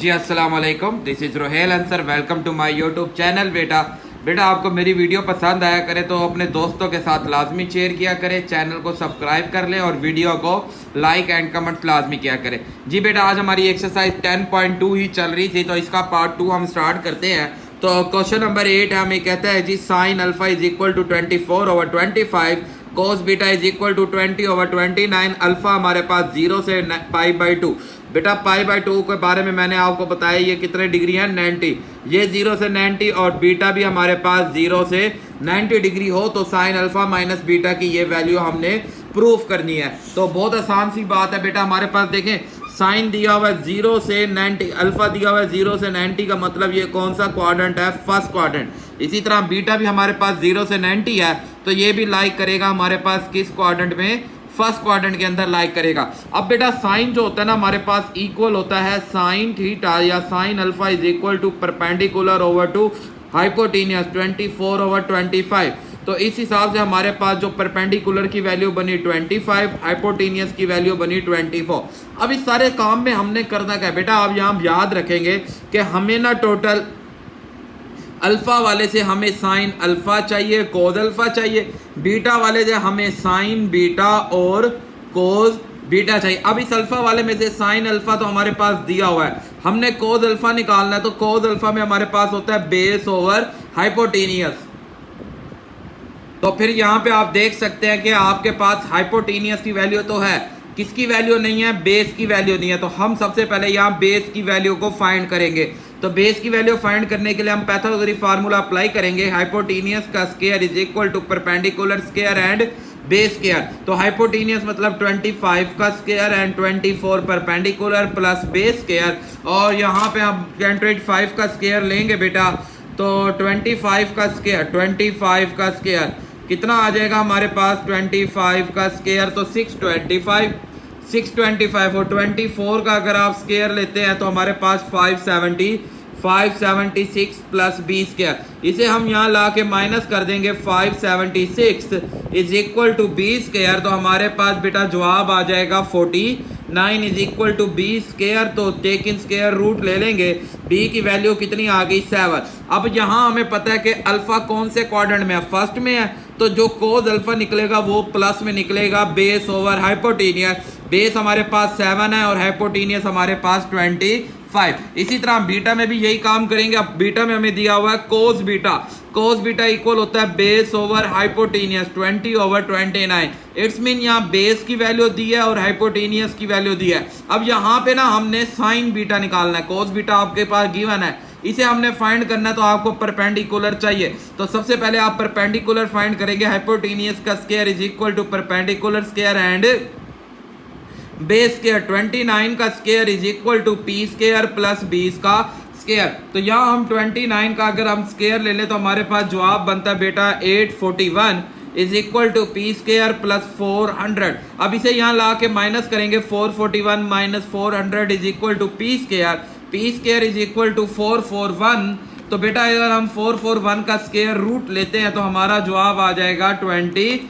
जी अस्सलाम वालेकुम, this is Rohail Ansar. Welcome to my YouTube channel. बेटा आपको मेरी वीडियो पसंद आया करे तो अपने दोस्तों के साथ लाजमी शेयर किया करे, चैनल को सब्सक्राइब कर लें और वीडियो को लाइक एंड कमेंट्स लाजमी किया करें। जी बेटा, आज हमारी एक्सरसाइज 10.2 ही चल रही थी, तो इसका पार्ट 2 हम स्टार्ट करते हैं। तो क्वेश्चन नंबर 8 हमें कहता है जी sine alpha is equal to 24/25, cos beta is equal to 20/29। Alpha हमारे पास 0 से π/2। बेटा π/2 के बारे में मैंने आपको बताया ये कितने डिग्री है, 90। ये 0 से 90 और बीटा भी हमारे पास 0 से 90 डिग्री हो तो साइन अल्फा माइनस बीटा की ये वैल्यू हमने प्रूफ करनी है। तो बहुत आसान सी बात है बेटा, हमारे पास देखें साइन दिया हुआ है 0 से 90, अल्फा दिया हुआ है 0 से 90 का मतलब ये कौन सा क्वाड्रेंट है, फर्स्ट क्वाड्रेंट। इसी तरह बीटा भी हमारे पास 0 से 90 है तो ये भी लाइक करेगा हमारे पास किस क्वाड्रेंट में, फर्स्ट क्वाड्रेंट के अंदर लाइक करेगा। अब बेटा साइन जो होता है ना हमारे पास इक्वल होता है साइन थीटा या sine alpha is equal to perpendicular over to hypotenuse 24/25। तो इस हिसाब से हमारे पास जो परपेंडिकुलर की वैल्यू बनी 25, हाइपोटेनियस की वैल्यू बनी 24। अब इस सारे काम में हमने करना क्या है बेटा, आप यहाँ याद रखेंगे कि हमें ना टोटल अल्फा वाले से हमें साइन अल्फा चाहिए, कोज अल्फा चाहिए, बीटा वाले से हमें साइन बीटा और कोज बीटा चाहिए। अब इस अल्फा वाले में से साइन अल्फा तो हमारे पास दिया हुआ है, हमने कोज अल्फा निकालना है। तो कोज अल्फा में हमारे पास होता है बेस ओवर हाइपोटेनियस। तो फिर यहाँ पे आप देख सकते हैं कि आपके पास हाइपोटेनियस की वैल्यू तो है, किसकी वैल्यू नहीं है, बेस की वैल्यू नहीं है। तो हम सबसे पहले यहाँ बेस की वैल्यू को फाइंड करेंगे। तो बेस की वैल्यू फाइंड करने के लिए हम पाइथागोरस फार्मूला अप्लाई करेंगे। हाइपोटेनियस का square is equal to perpendicular square and base square. तो हाइपोटेनियस मतलब 25 का square and 24 perpendicular plus base square. और यहाँ पे हम 25 का स्क्वायर लेंगे बेटा, तो 25 का स्क्वायर कितना आ जाएगा हमारे पास, 25 का स्क्वायर तो 625 और 24 का अगर आप स्क्वायर लेते हैं तो हमारे पास 576 प्लस बी स्क्वायर। इसे हम यहाँ ला के माइनस कर देंगे, 576 is equal to B square. तो हमारे पास बेटा जवाब आ जाएगा 49 is equal to B square. तो टेक इन स्क्वायर रूट ले लेंगे, बी की वैल्यू कितनी आ गई, 7। अब यहाँ हमें पता है कि अल्फा कौन से क्वाड्रेंट में है, फर्स्ट में है। तो जो कोज अल्फा निकलेगा वो प्लस में निकलेगा, बेस ओवर हाइपोटेनियस। बेस हमारे पास 7 है और हाइपोटेनियस हमारे पास 25। इसी तरह बीटा में भी यही काम करेंगे। अब बीटा में हमें दिया हुआ है cos beta. Cos beta equal होता है base over hypotenuse 20/29। It's mean यहाँ बेस की वैल्यू दी है और हाइपोटेनियस की वैल्यू दी है। अब यहाँ पे ना हमने साइन बीटा निकालना है। कोस बीटा आपके पास गिवन है, इसे हमने फाइंड करना है। तो आपको परपेंडिकुलर चाहिए, तो सबसे पहले आप परपेंडिकुलर फाइंड करेंगे। हाइपोटेनियस का square is equal to perpendicular square and base square. 29 का square is equal to P square plus 20 का स्क्वायर। तो यहाँ हम 29 का अगर हम स्क्वायर ले लें तो हमारे पास जवाब बनता है बेटा 841 is equal to P square plus 400। अब इसे यहाँ ला के माइनस करेंगे, 441 minus 400 is equal to P square. P square is equal to 441। तो बेटा अगर हम 441 का स्क्वायर रूट लेते हैं तो हमारा जवाब आ जाएगा 21।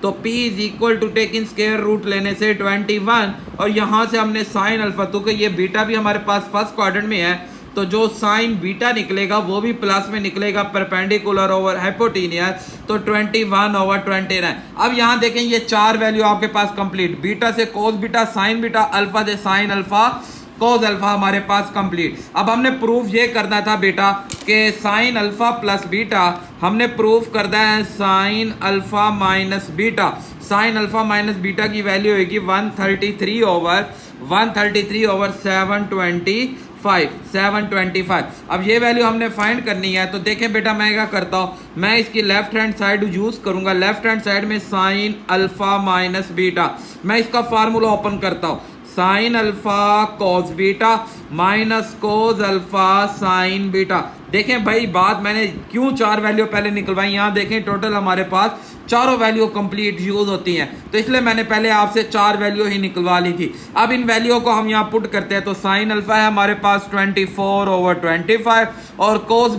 तो P is equal to taking square root लेने से 21। और यहाँ से हमने साइन अल्फा, तो ये बीटा भी हमारे पास फर्स्ट क्वाड्रेंट में है, तो जो साइन बीटा निकलेगा वो भी प्लस में निकलेगा, परपेंडिकुलर ओवर हाइपोटेनियस। तो 21/29। अब यहाँ देखें ये चार वैल्यू आपके पास कंप्लीट, बीटा से cos beta, sign beta, alpha से साइन अल्फा, कोस अल्फा हमारे पास कंप्लीट। अब हमने प्रूफ ये करना था बेटा कि साइन अल्फा प्लस बीटा, हमने प्रूफ करना है sine alpha minus beta. Sine alpha minus beta की वैल्यू होगी 133/725। अब ये वैल्यू हमने फाइंड करनी है। तो देखें बेटा मैं क्या करता हूँ, मैं इसकी लेफ्ट हैंड साइड यूज करूंगा। लेफ्ट हैंड साइड में साइन अल्फा माइनस बीटा, मैं इसका फार्मूला ओपन करता हूँ, sign alpha cos beta minus cos alpha sine beta. देखें भाई बात मैंने क्यों चार वैल्यू पहले निकलवाई, यहाँ देखें टोटल हमारे पास चारों वैल्यू कंप्लीट यूज होती हैं, तो इसलिए मैंने पहले आपसे चार वैल्यू ही निकलवा ली थी। अब इन वैल्यू को हम यहाँ पुट करते हैं। तो साइन अल्फा है हमारे पास 24/25 और कोस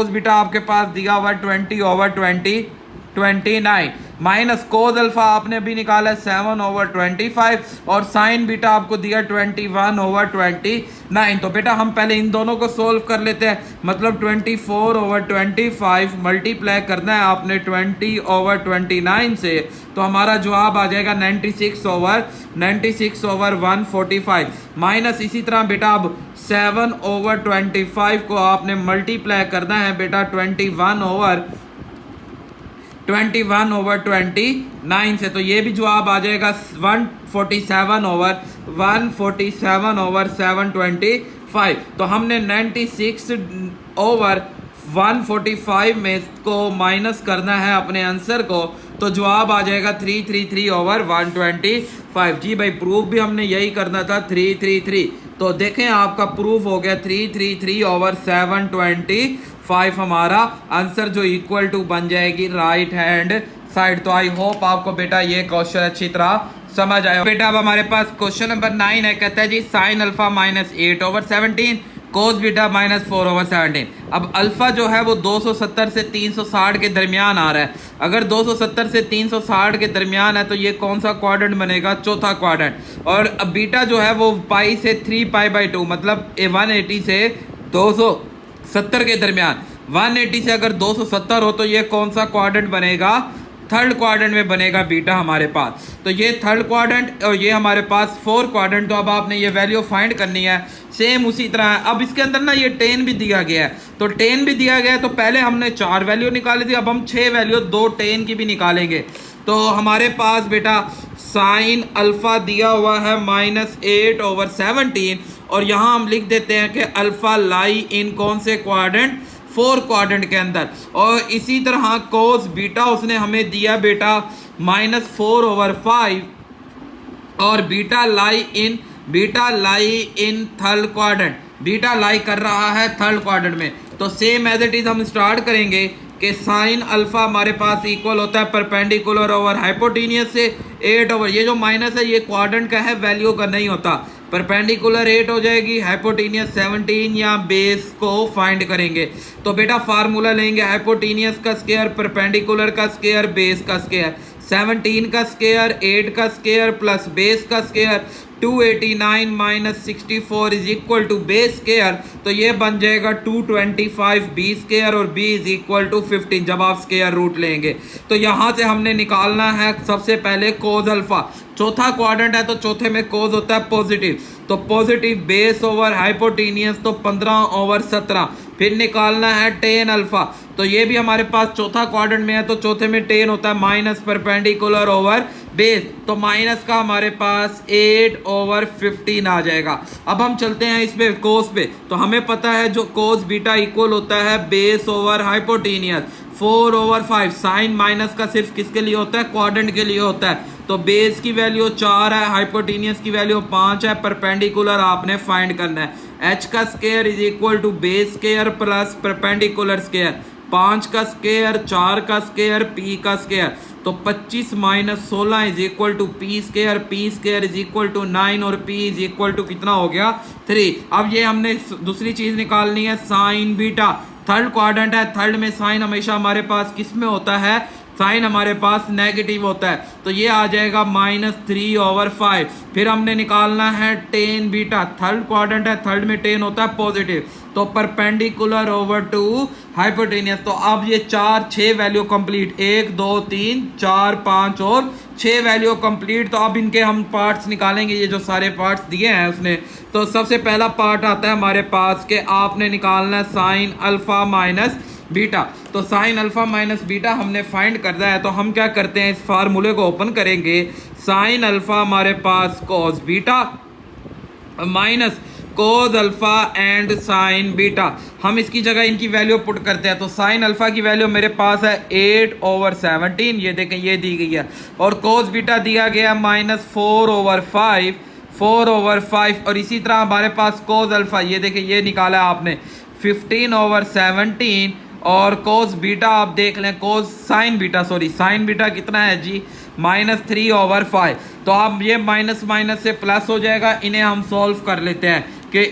बीटा आपके पास दिया हुआ 20/20 29 माइनस कोस अल्फा आपने भी निकाला 7/25 और साइन बीटा आपको दिया 21/29। तो बेटा हम पहले इन दोनों को सोल्व कर लेते हैं, मतलब 24/25 मल्टीप्लाई करना है आपने 20/29 से, तो हमारा जवाब आ जाएगा 96/145 माइनस इसी तरह बेटा अब 7/25 को आपने मल्टीप्लाई करना है बेटा 21/29 से, तो ये भी जवाब आ जाएगा 147/725। तो हमने 96/145 में को माइनस करना है अपने आंसर को, तो जवाब आ जाएगा 333/125। जी भाई प्रूफ भी हमने यही करना था 333, तो देखें आपका प्रूफ हो गया 333/725 हमारा आंसर जो इक्वल टू बन जाएगी राइट हैंड साइड। तो आई होप आपको बेटा ये क्वेश्चन अच्छी तरह समझ आया। बेटा अब हमारे पास क्वेश्चन नंबर 9 है, कहता है जी साइन अल्फा -8/17 कोस बीटा -4/17। अब अल्फा जो है वो 270 से 360 के दरमियान आ रहा है। अगर 270 से 360 के दरमियान है तो ये कौन सा क्वाड्रेंट बनेगा? चौथा क्वाड्रेंट। और अब बीटा जो है वो पाई से 3π/2 मतलब 180 से 270 के दरमियान। 180 से अगर 270 हो तो ये कौन सा क्वाड्रेंट बनेगा? थर्ड क्वाड्रेंट में बनेगा बीटा हमारे पास। तो ये थर्ड क्वाड्रेंट और ये हमारे पास फोर्थ क्वाड्रेंट। तो अब आपने ये वैल्यू फाइंड करनी है सेम उसी तरह है। अब इसके अंदर ना ये 10 भी दिया गया है, तो 10 भी दिया गया है, तो पहले हमने 4 वैल्यू निकाली थी, अब हम 6 वैल्यू 2 10 की भी निकालेंगे। तो हमारे पास बेटा साइन अल्फा दिया हुआ है -8/17 और यहाँ हम लिख देते हैं कि अल्फा लाई इन कौन से क्वाड्रेंट? 4 क्वाड्रेंट के अंदर। और इसी तरह कोस बीटा उसने हमें दिया बेटा -4/5 और beta lie in third quadrant. Beta lie कर रहा है थर्ड क्वाड्रेंट में। तो सेम एज इट इज हम स्टार्ट करेंगे कि साइन अल्फा हमारे पास इक्वल होता है परपेंडिकुलर ओवर हाइपोटेनियस से 8 ये जो माइनस है ये क्वाड्रेंट का है, वैल्यू का नहीं होता। परपेंडिकुलर 8 हो जाएगी, हाइपोटेनियस 17 या बेस को फाइंड करेंगे। तो बेटा फार्मूला लेंगे हाइपोटेनियस का स्क्वायर, परपेंडिकुलर का स्क्वायर, बेस का स्क्वायर। 17 का स्क्वायर 8 का स्क्वायर प्लस बेस का square 289 - 64 is equal to base square. तो ये बन जाएगा 225 बी स्क्वायर और बी इज इक्वल टू 15 जब आप स्क्वायर रूट लेंगे। तो यहाँ से हमने निकालना है सबसे पहले कोस अल्फा। चौथा क्वाड्रेंट है तो चौथे में कोस होता है पॉजिटिव, तो पॉजिटिव बेस ओवर हाइपोटेनियस तो 15/17। फिर निकालना है टेन अल्फा, तो ये भी हमारे पास चौथा क्वाड्रेंट में है तो चौथे में टेन होता है माइनस परपेंडिकुलर ओवर बेस, तो माइनस का हमारे पास 8/15 आ जाएगा। अब हम चलते हैं इस पे कोस पे, तो हमें पता है जो कोस बीटा इक्वल होता है base over hypotenuse 4/5। Sine minus का सिर्फ किसके लिए होता है? क्वाड्रेंट के लिए होता है। तो बेस की वैल्यू 4 है, हाइपोटेनियस की वैल्यू 5 है, परपेंडिकुलर आपने फाइंड करना है। h का square is equal to base square plus perpendicular square. 5 का स्क्वायर 4 का स्क्वायर p का स्क्वायर, तो 25 - 16 is equal to p square is equal to 9 और p इज इक्वल टू कितना हो गया? 3। अब ये हमने दूसरी चीज निकालनी है साइन बीटा। थर्ड क्वाड्रेंट है, थर्ड में साइन हमेशा हमारे पास किस में होता है? साइन हमारे पास नेगेटिव होता है, तो ये आ जाएगा -3/5। फिर हमने निकालना है टेन बीटा। थर्ड क्वाड्रेंट है, थर्ड में टेन होता है पॉजिटिव, तो परपेंडिकुलर ओवर टू हाइपोटेनियस। तो अब ये 6 वैल्यू कंप्लीट, 1 2 3 4 5 और 6 वैल्यू कंप्लीट। तो अब इनके हम पार्ट्स निकालेंगे, ये जो सारे पार्ट्स दिए हैं उसने। तो सबसे पहला पार्ट आता है हमारे पास कि आपने निकालना है साइन अल्फा माइनस बीटा। तो साइन अल्फा माइनस बीटा हमने फाइंड करना है, तो हम क्या करते हैं इस फार्मूले को ओपन करेंगे। साइन अल्फा हमारे पास cos beta minus cos alpha and sine beta. हम इसकी जगह इनकी वैल्यू पुट करते हैं। तो साइन अल्फा की वैल्यू मेरे पास है 8/17, ये देखें ये दी गई है, और कोस बीटा दिया गया -4/5 और इसी तरह हमारे पास कोस अल्फा ये देखें ये निकाला आपने 15/17 और कोस बीटा आप देख लें कोस साइन बीटा कितना है जी? -3/5। तो अब ये माइनस माइनस से प्लस हो जाएगा, इन्हें हम सॉल्व कर लेते हैं कि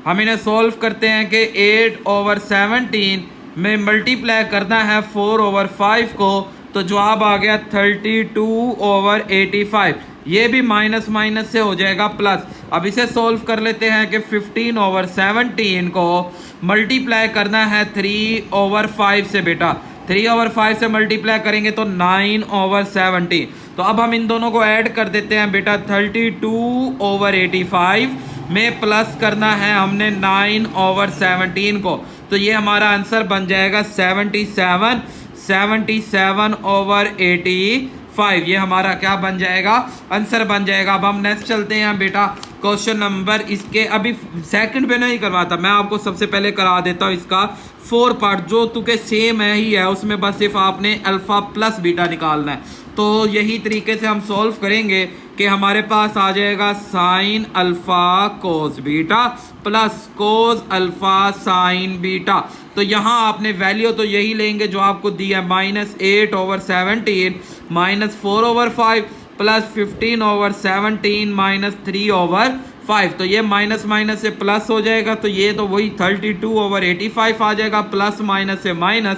हम इन्हें सॉल्व करते हैं कि 8/17 में मल्टीप्लाई करना है 4/5 को, तो जवाब आ गया 32/85। ये भी माइनस माइनस से हो जाएगा प्लस। अब इसे सोल्व कर लेते हैं कि 15/17 को मल्टीप्लाई करना है 3/5 से। बेटा 3/5 से मल्टीप्लाई करेंगे तो 9/17। तो अब हम इन दोनों को ऐड कर देते हैं बेटा। 32/85 में प्लस करना है हमने 9/17 को, तो ये हमारा आंसर बन जाएगा 77/85। ये हमारा क्या बन जाएगा, आंसर बन जाएगा। अब हम नेक्स्ट चलते हैं बेटा। क्वेश्चन नंबर इसके अभी सेकंड पे नहीं करवाता, मैं आपको सबसे पहले करा देता हूँ इसका 4 पार्ट, जो तुके सेम है ही है, उसमें बस सिर्फ आपने अल्फा प्लस बीटा निकालना है। तो यही तरीके से हम सॉल्व करेंगे कि हमारे पास आ जाएगा sine alpha cos beta plus cos alpha sine beta. तो यहाँ आपने वैल्यू तो यही लेंगे जो आपको दिया है, -8/17 -4/5 प्लस 15/17 -3/5। तो ये माइनस माइनस से प्लस हो जाएगा, तो ये तो वही 32/85 आ जाएगा, प्लस माइनस से माइनस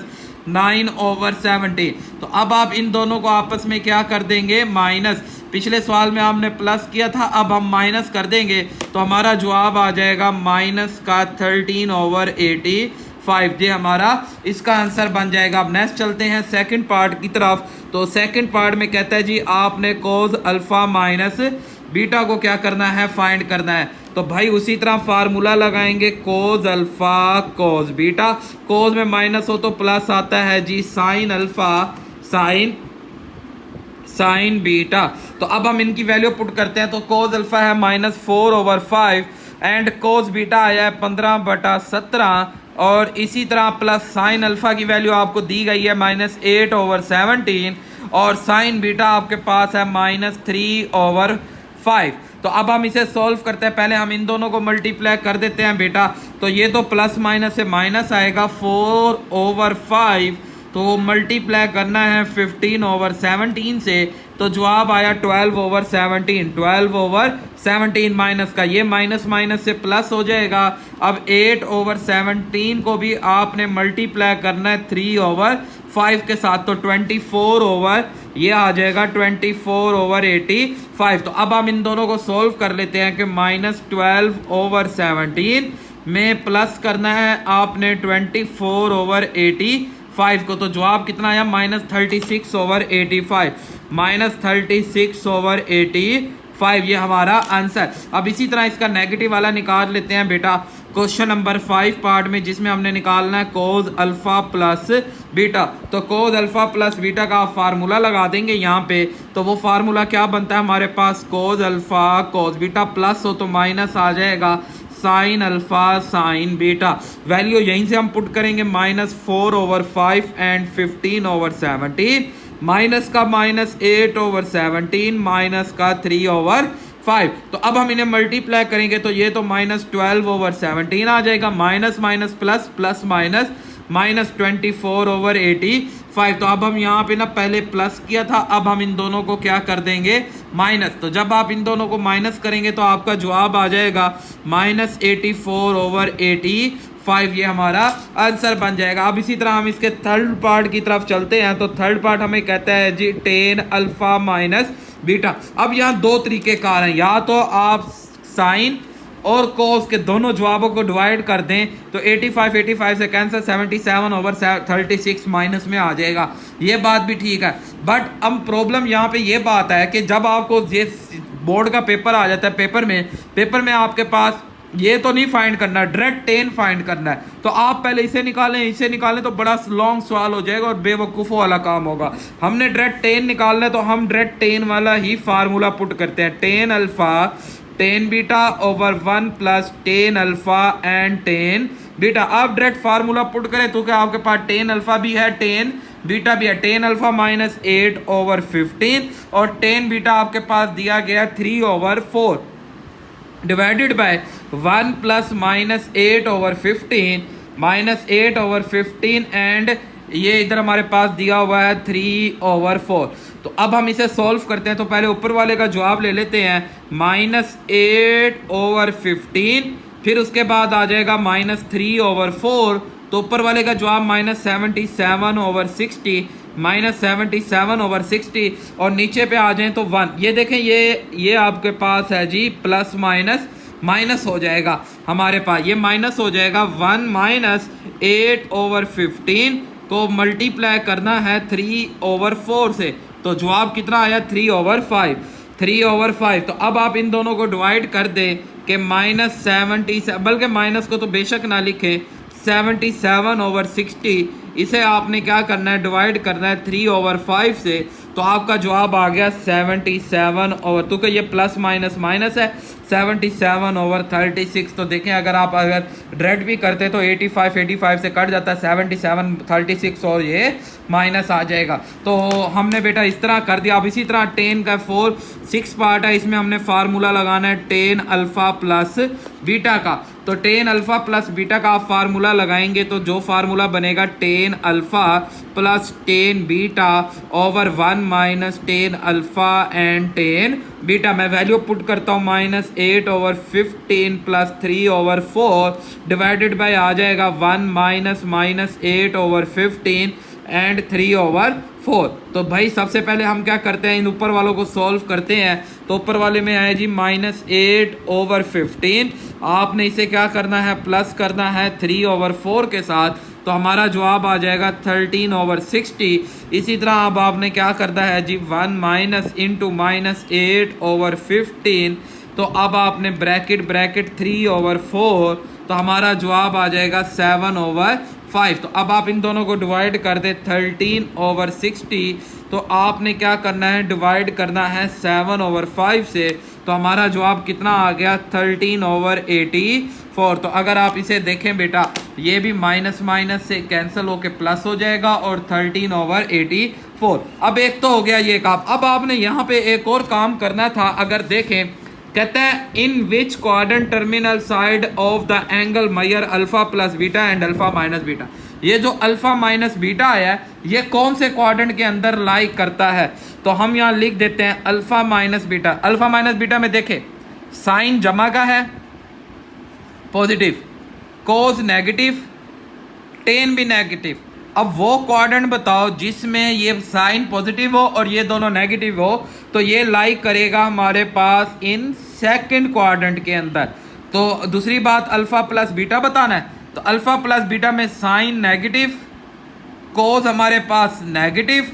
9/17। तो अब आप इन दोनों को आपस में क्या कर देंगे, माइनस। पिछले सवाल में आपने प्लस किया था, अब हम माइनस कर देंगे, तो हमारा जवाब आ जाएगा माइनस का 13/85। ये हमारा इसका आंसर बन जाएगा। अब नेक्स्ट चलते हैं सेकंड पार्ट की तरफ। तो सेकंड पार्ट में कहता है जी आपने कोस अल्फा माइनस बीटा को क्या करना है, फाइंड करना है। तो भाई उसी तरह फार्मूला लगाएंगे, कोस अल्फा कोस बीटा। कोस में माइनस हो तो प्लस आता है जी, साइन अल्फा साइन बीटा। तो अब हम इनकी वैल्यू पुट करते हैं। तो कोस अल्फा है -4/5 एंड कोस बीटा आया है 15/17, और इसी तरह प्लस साइन अल्फा की वैल्यू आपको दी गई है -8/17, और साइन बीटा आपके पास है -3/5। तो अब हम इसे सॉल्व करते हैं। पहले हम इन दोनों को मल्टीप्लाई कर देते हैं बेटा। तो ये तो प्लस माइनस से माइनस आएगा 4/5, तो मल्टीप्लाई करना है 15/17 से, तो जवाब आया 12/17। 12/17 माइनस का ये माइनस माइनस से प्लस हो जाएगा। अब 8/17 को भी आपने मल्टीप्लाई करना है 3/5 के साथ, तो 24 ये आ जाएगा 24/85। तो अब हम इन दोनों को सोल्व कर लेते हैं कि -12/17 में प्लस करना है आपने 24/85 को, तो जवाब कितना आया, -36/85। -36/85 ये हमारा आंसर। अब इसी तरह इसका नेगेटिव वाला निकाल लेते हैं बेटा। क्वेश्चन नंबर 5 पार्ट में, जिसमें हमने निकालना है कोस अल्फा प्लस बीटा। तो कोस अल्फा प्लस बीटा का आप फार्मूला लगा देंगे यहाँ पे। तो वो फार्मूला क्या बनता है हमारे पास, cos alpha cos beta, plus हो तो माइनस आ जाएगा sine alpha sine beta. Value यहीं से हम पुट करेंगे, -4/5 एंड 15/17, माइनस का -8/17, माइनस का 3/5। तो अब हम इन्हें मल्टीप्लाई करेंगे, तो ये तो -12/17 आ जाएगा, minus minus plus, plus minus -24/85। तो अब हम यहाँ पे ना पहले प्लस किया था, अब हम इन दोनों को क्या कर देंगे, माइनस। तो जब आप इन दोनों को माइनस करेंगे तो आपका जवाब आ जाएगा -84/85। ये हमारा आंसर बन जाएगा। अब इसी तरह हम इसके थर्ड पार्ट की तरफ चलते हैं। तो थर्ड पार्ट हमें कहता है जी tan अल्फा माइनस बीटा। अब यहाँ दो तरीके कार हैं, या तो आप साइन और कोस के दोनों जवाबों को डिवाइड कर दें, तो 85 से कैंसर 77/36 माइनस में आ जाएगा। ये बात भी ठीक है, बट अब प्रॉब्लम यहाँ पे ये बात है कि जब आपको ये बोर्ड का पेपर आ जाता है, पेपर में आपके पास ये तो नहीं फाइंड करना, डायरेक्ट tan फाइंड करना है। तो आप पहले इसे निकालें तो बड़ा लॉन्ग सवाल हो जाएगा और बेवकूफ़ों वाला काम होगा। हमने डायरेक्ट tan निकालना है, तो हम डायरेक्ट tan वाला ही फार्मूला पुट करते हैं, tan alpha tan beta over 1 plus tan alpha and tan beta. आप डायरेक्ट फार्मूला पुट करें तो क्या आपके पास tan अल्फा भी है, tan बीटा भी है। tan अल्फा -8/15 और tan बीटा आपके पास दिया गया 3/4 डिवाइडेड बाय 1 प्लस -8/15 एंड ये इधर हमारे पास दिया हुआ है 3/4। तो अब हम इसे सॉल्व करते हैं। तो पहले ऊपर वाले का जवाब ले लेते हैं, -8/15, फिर उसके बाद आ जाएगा -3/4 तो ऊपर वाले का जवाब -77/60, -77/60, और नीचे पे आ जाएं तो 1। ये देखें, ये आपके पास है जी प्लस माइनस माइनस हो जाएगा हमारे पास, ये माइनस हो जाएगा 1 - 8/15 को मल्टीप्लाई करना है 3/4 से, तो जवाब कितना आया 3/5, 3/5। तो अब आप इन दोनों को डिवाइड कर दें कि -70, बल्कि माइनस को तो बेशक ना लिखें, 77/60, इसे आपने क्या करना है, डिवाइड करना है 3/5 से, तो आपका जवाब आ गया 77 तो ये प्लस माइनस माइनस है, 77/36। तो देखें अगर डायरेक्ट भी करते तो 85 से कट जाता है 77/36 और ये माइनस आ जाएगा। तो हमने बेटा इस तरह कर दिया। अब इसी तरह 10 का 6 पार्ट है, इसमें हमने फार्मूला लगाना है 10 अल्फा प्लस बीटा का। तो 10 अल्फा प्लस बीटा का आप फार्मूला लगाएंगे तो जो फार्मूला बनेगा 10 alpha plus 10 beta over 1 minus 10 alpha and 10 beta. मैं वैल्यू पुट करता हूँ -8/15 प्लस 3/4 डिवाइडेड बाय आ जाएगा 1 माइनस 8/15 एंड 3/4। तो भाई सबसे पहले हम क्या करते हैं, इन ऊपर वालों को सॉल्व करते हैं। तो ऊपर वाले में आया जी -8/15, आपने इसे क्या करना है, प्लस करना है 3/4 के साथ, तो हमारा जवाब आ जाएगा 13/60। इसी तरह अब आपने क्या करना है जी 1 माइनस इंटू -8/15, तो अब आपने ब्रैकेट 3/4, तो हमारा जवाब आ जाएगा 7/5। तो अब आप इन दोनों को डिवाइड कर दे 13/60, तो आपने क्या करना है, डिवाइड करना है 7/5 से, तो हमारा जवाब कितना आ गया 13/84। तो अगर आप इसे देखें बेटा, ये भी माइनस माइनस से कैंसिल होके प्लस हो जाएगा और 13/84। अब एक तो हो गया ये काम। अब आपने यहाँ पे एक और काम करना था। अगर देखें, कहते हैं in which quadrant terminal side of the angle major alpha plus beta and alpha minus beta. ये जो अल्फा माइनस बीटा है ये कौन से क्वाड्रेंट के अंदर लाई करता है, तो हम यहाँ लिख देते हैं alpha minus beta. Alpha minus beta में देखें, साइन जमा का है पॉजिटिव, कोस नेगेटिव, टेन भी नेगेटिव। अब वो क्वाड्रेंट बताओ जिसमें ये साइन पॉजिटिव हो और ये दोनों नेगेटिव हो, तो ये लाई करेगा हमारे पास इन सेकंड क्वाड्रेंट के अंदर। तो दूसरी बात, अल्फा प्लस बीटा बताना है, तो अल्फा प्लस बीटा में साइन नेगेटिव, कोस हमारे पास नेगेटिव,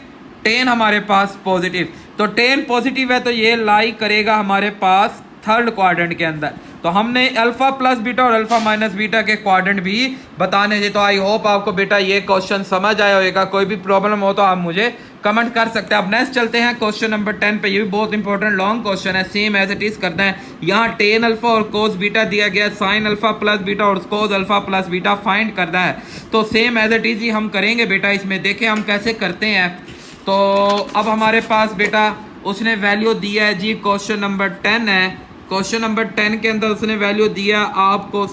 टेन हमारे पास पॉजिटिव। तो टेन पॉजिटिव है तो ये लाई करेगा हमारे पास थर्ड क्वाड्रेंट के अंदर। तो हमने अल्फा प्लस बीटा और अल्फा माइनस बीटा के क्वाड्रेंट भी बताने थे। तो आई होप आपको बेटा ये क्वेश्चन समझ आया होगा। कोई भी प्रॉब्लम हो तो आप मुझे कमेंट कर सकते हैं। अब नेक्स्ट चलते हैं क्वेश्चन नंबर 10 पे। ये भी बहुत इंपॉर्टेंट लॉन्ग क्वेश्चन है, सेम एज इट इज करना है। यहाँ टेन अल्फा और कोस बीटा दिया गया, साइन अल्फा प्लस बीटा और cos alpha plus beta find करना है। तो सेम एज इट इज ही हम करेंगे बेटा। इसमें देखें हम कैसे करते हैं। तो अब हमारे पास बेटा उसने वैल्यू दिया है जी, क्वेश्चन नंबर 10 है। क्वेश्चन नंबर 10 के अंदर उसने वैल्यू दिया आपको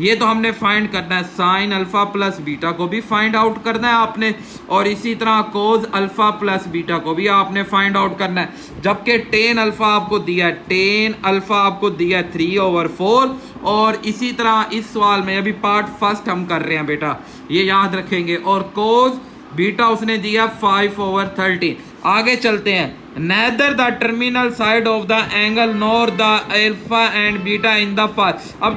ये तो हमने फाइंड करना है, साइन अल्फा प्लस बीटा को भी फाइंड आउट करना है आपने, और इसी तरह कोस अल्फा प्लस बीटा को भी आपने फाइंड आउट करना है। जबकि टेन अल्फा आपको दिया है, टेन अल्फा आपको दिया है 3/4, और इसी तरह इस सवाल में अभी पार्ट फर्स्ट हम कर रहे हैं बेटा, ये याद रखेंगे। और कोस बीटा उसने दिया 5/13। आगे चलते हैं। Neither the terminal side of the angle nor the alpha and beta in the first. अब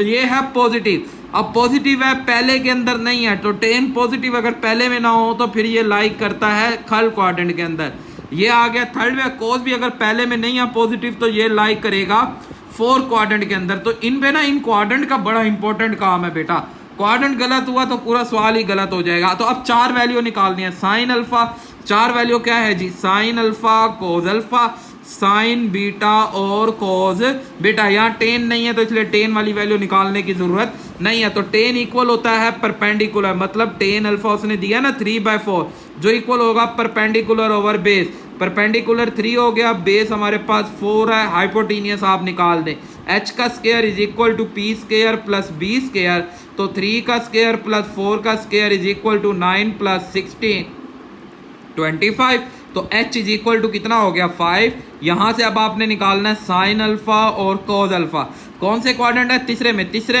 ये है पॉजिटिव, अब पॉजिटिव है पहले के अंदर नहीं है, तो टेन पॉजिटिव अगर पहले में ना हो तो फिर ये लाइक करता है थर्ड क्वाड्रेंट के अंदर। ये आ गया थर्ड में। कोस भी अगर पहले में नहीं है पॉजिटिव तो ये लाइक करेगा फोर्थ क्वाड्रेंट के अंदर। तो इन पे ना इन क्वाड्रेंट का बड़ा इंपॉर्टेंट काम है बेटा। क्वाड्रेंट गलत हुआ तो पूरा सवाल ही गलत हो जाएगा। तो अब 4 वैल्यू निकालनी है। साइन अल्फा, 4 वैल्यू क्या है जी, sine alpha, cos alpha, sine beta और कोस बीटा। यहाँ टेन नहीं है तो इसलिए टेन वाली वैल्यू निकालने की जरूरत नहीं है। तो टेन इक्वल होता है परपेंडिकुलर, मतलब टेन अल्फा उसने दिया ना 3/4, जो इक्वल होगा परपेंडिकुलर ओवर बेस। परपेंडिकुलर 3 हो गया, बेस हमारे पास 4 है, हाइपोटेनियस आप निकाल दें। h का square is equal to p square plus b square. तो 3 का स्क्वायर प्लस 4 का square is equal to 9 plus 16 25। तो h इज इक्वल टू कितना हो गया 5। यहाँ से अब आपने निकालना है साइन अल्फा और कोस अल्फा। कौन से क्वाड्रेंट है? तीसरे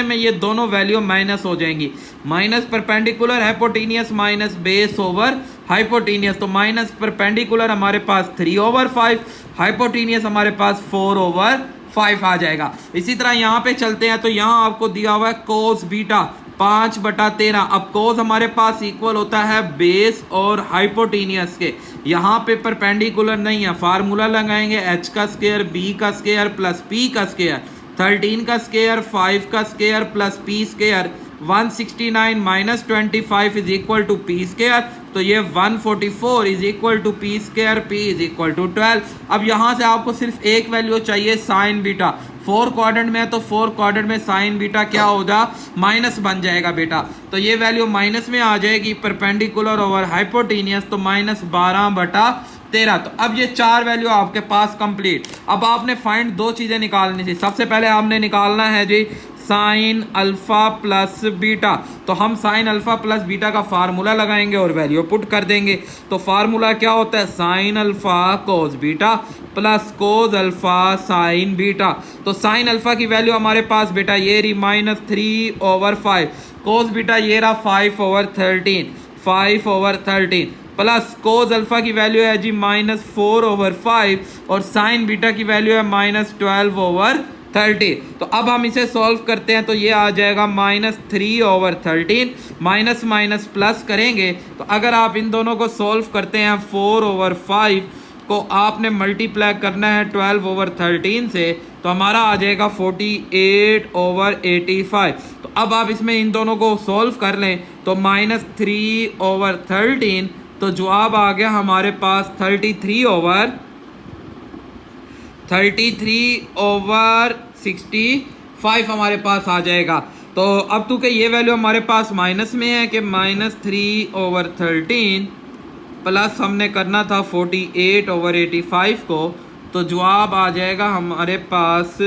में ये दोनों वैल्यू माइनस हो जाएंगी। Minus perpendicular hypotenuse minus base over hypotenuse, तो माइनस परपेंडिकुलर हमारे पास 3/5, हाइपोटेनियस हमारे पास 4/5 आ जाएगा। इसी तरह यहाँ पे चलते हैं तो यहाँ आपको दिया हुआ है कोस बीटा 5/13। अब कोस हमारे पास इक्वल होता है बेस और हाइपोटेनियस के, यहाँ पे परपेंडिकुलर नहीं है, फार्मूला लगाएंगे h का स्क्वायर b का स्क्वायर प्लस p का स्क्वायर, 13 का स्क्वायर 5 का square plus p square, 169 minus 25 is equal to P square, तो ये 144 is equal to P square, p is equal to 12। अब यहाँ से आपको सिर्फ एक वैल्यू चाहिए साइन बीटा। 4 क्वाड्रेंट में है तो 4 क्वाड्रेंट में साइन बीटा क्या होगा? माइनस बन जाएगा बेटा, तो ये वैल्यू माइनस में आ जाएगी परपेंडिकुलर ओवर हाइपोटेनियस, तो -12/13। तो अब ये 4 वैल्यू आपके पास कंप्लीट। अब आपने फाइंड 2 चीजें निकालनी थी। सबसे पहले आपने निकालना है जी साइन अल्फा प्लस बीटा, तो हम साइन अल्फा प्लस बीटा का फार्मूला लगाएंगे और वैल्यू पुट कर देंगे। तो फार्मूला क्या होता है? Sign alpha cos beta plus cos alpha sine beta. तो साइन अल्फा की वैल्यू हमारे पास बेटा ये रही -3/5, कोस बीटा ये रहा 5/13 प्लस कोस अल्फा की वैल्यू है जी -4/5 और साइन बीटा की वैल्यू है -12/30। तो अब हम इसे सॉल्व करते हैं तो ये आ जाएगा -3/13, माइनस माइनस प्लस करेंगे तो अगर आप इन दोनों को सॉल्व करते हैं 4/5 को आपने मल्टीप्लाई करना है 12/13 से, तो हमारा आ जाएगा 48/85। तो अब आप इसमें इन दोनों को सॉल्व कर लें तो -3/13, तो जवाब आ गया हमारे पास 33/65 हमारे पास आ जाएगा। तो अब तो कि ये वैल्यू हमारे पास माइनस में है कि -3/13 प्लस हमने करना था 48/85 को, तो जवाब आ जाएगा हमारे पास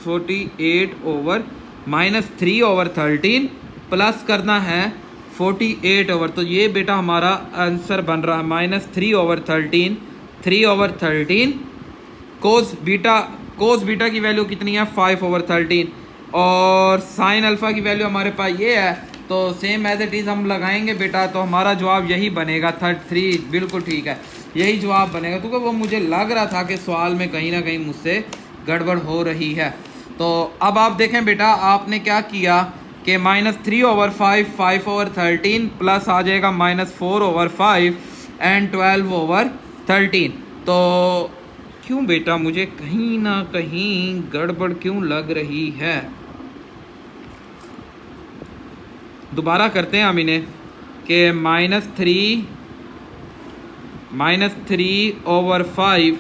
3/13 प्लस करना है 48 तो ये बेटा हमारा आंसर बन रहा है -3/13 कोस बीटा की वैल्यू कितनी है 5/13 और साइन अल्फा की वैल्यू हमारे पास ये है, तो सेम एज इट इज़ हम लगाएंगे बेटा, तो हमारा जवाब यही बनेगा 33। बिल्कुल ठीक है, यही जवाब बनेगा, क्योंकि वो मुझे लग रहा था कि सवाल में कहीं ना कहीं मुझसे गड़बड़ हो रही है। तो अब आप देखें बेटा आपने क्या किया कि -3/5 5/13 प्लस आ जाएगा -4/5 एंड 12/13। तो क्यों बेटा मुझे कहीं ना कहीं गड़बड़ क्यों लग रही है? दोबारा करते हैं हम इन्हें कि -3/5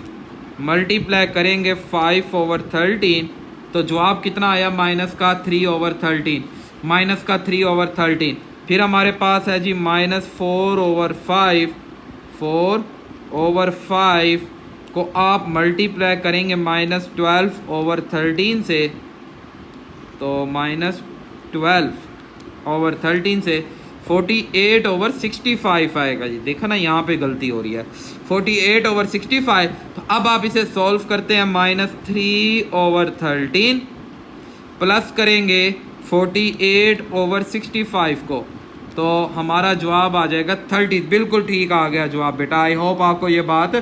मल्टीप्लाई करेंगे 5/13, तो जवाब कितना आया -3/13 फिर हमारे पास है जी -4/5 को आप मल्टीप्लाई करेंगे -12/13 से, तो -12/13 से 48/65 आएगा जी। देखा ना यहाँ पे गलती हो रही है, 48/65। तो अब आप इसे सॉल्व करते हैं -3/13 प्लस करेंगे 48/65 को, तो हमारा जवाब आ जाएगा 30। बिल्कुल ठीक आ गया जवाब बेटा। आई होप आपको ये बात